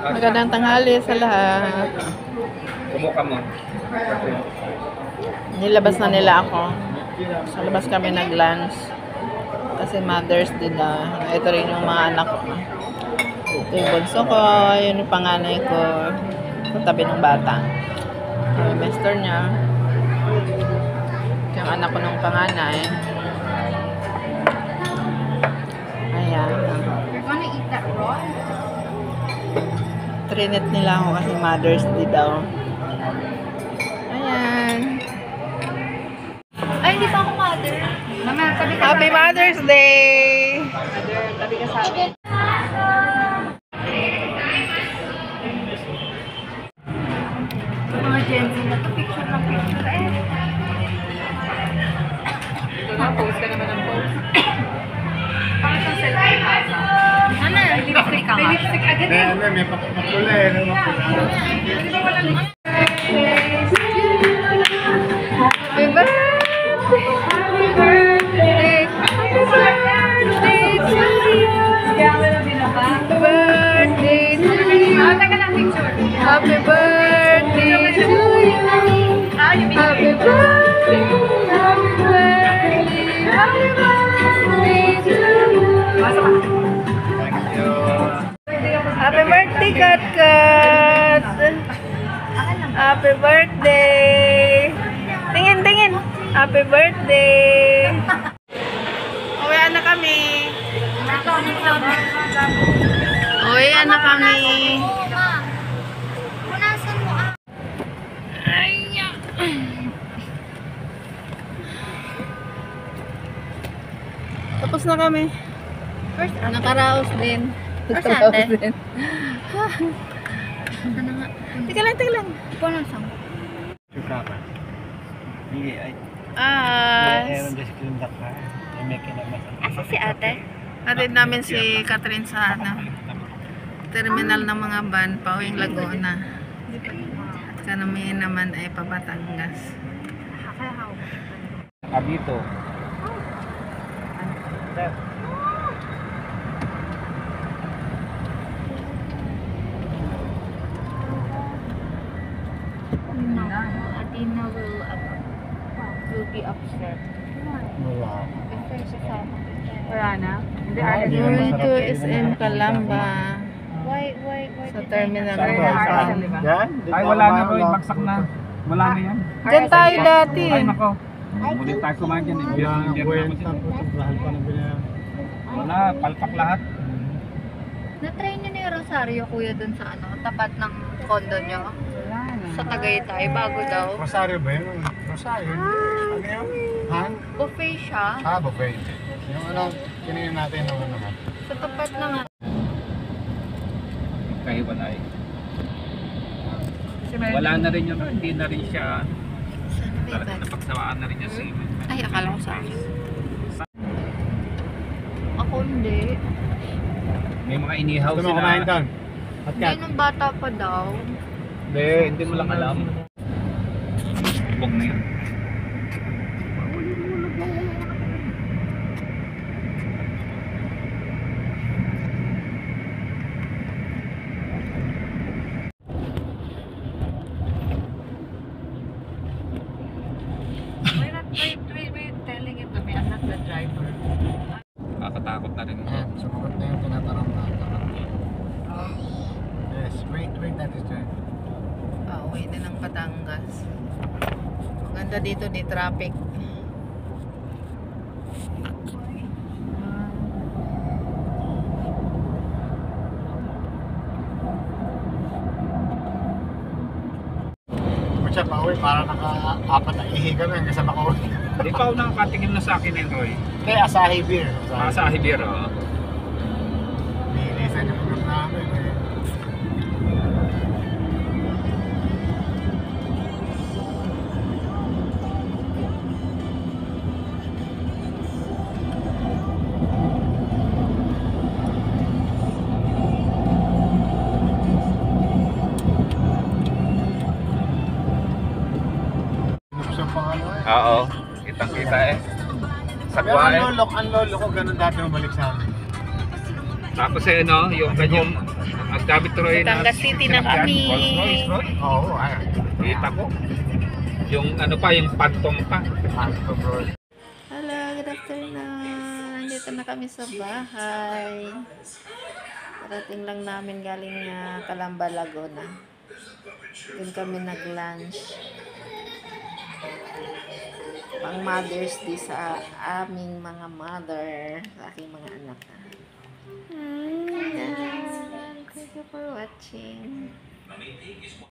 Magandang tanghali sa lahat. Kumuka mo. Nilabas na nila ako. Sa labas kami nag-lunch. Kasi Mother's Day na. Ito rin yung mga anak ko. Ito yung bunso ko. Yun yung panganay ko. Sa tabi ng bata. Yung mister niya. Yung anak ko ng panganay. Ayan. You're gonna eat that raw? Trinit nila ako kasi Mother's Day daw. Ayan. Ay, hindi pa ako mother. Mama, tabi ka Happy Mother's Day! Mother, tabi ka sa akin. Mga Gen Z na to, picture ng picture eh. Post ka naman ng post. Bakit ang selfie ka? Mama, lipstick ka nga. Lipstick agad eh. May makula eh. Di ba walang... Happy birthday! Happy birthday! Happy birthday to you! Happy birthday to you! Teka lang, picture. Happy birthday to you! Happy birthday! Happy birthday! Happy birthday to you! Happy birthday, Kat Kat! Happy birthday! Tingin! Happy birthday! Uwian na kami! Uwian na kami! Punasan mo ah. Tapos na kami. First, Nakaraos din. First Nakaraos ate. din. ano nga? Tika lang. Punasan mo. Asa si ate? Atid namin si Catherine sa terminal ng mga van pauwing Laguna. At kami naman ay pabatangas. Dito. Athena will be upset. Wala. If there's a family there. Wala na? Hindi Going naman to masarap. SM Calamba Why sa did terminal Saan ng ba? mga van. Yan? Ay, wala na Roy. Bagsak na. Wala na yan. Diyan tayo dati. Ay, nako. Mulit tayo kumain dyan. Wala ang Hindi kwenta po. Mahal pa ng binaya. Wala. Palpak lahat. Na-try niyo na yung Rosario, kuya, dun sa ano, tapat ng condo niyo? Sa Tagaytay, bago daw. Rosario ba yun? Rosario? Ano yun? Han? Buffet siya. Buffet. Yung ano, kininin natin ng ano naman. Sa tapat ng ano. Kahiwalay. Wala na rin yun. Hindi na rin siya. Talagang napagsawaan na rin niya si... Ay, akala ko sa akin. Ako hindi. May mga inihaw Gusto mo sila. kumain doon? At Hindi, nung bata pa daw. Hindi mo lang alam. Huwag na yun. We're telling it to me, I'm not the driver. Kakatakot na rin. Yan, sumagot na yung tinatanong natin. Yes, wait, that is right. Pauwi na ng Batangas. Maganda dito, di traffic. Kung siya pa uwi, para naka-apat na ihiga na hanggang sa Bacoor. Ikaw na nakatingin na sa akin yun, Roy. Hindi, Asahi Beer. Sa Hibiro. Nilisan yung program namin eh. Oo. Kitang-kita eh. Pero Sagwa eh. ang lolo ko, ganun dati bumalik sa amin. Tapos eh, no, yung kanyang Sabi tuloy na. Batangas City na kami. Rolls Royce, Roy. Oo, ayan. Kita ko. Yung ano pa, yung phantom pa. Phantom Road. Hello, good afternoon. Dito na kami sa bahay. Parating lang namin galing Calamba, Laguna. Doon kami nag-lunch. Pang Mother's Day sa aming mga mother, sa aking mga anak. Thank you for watching.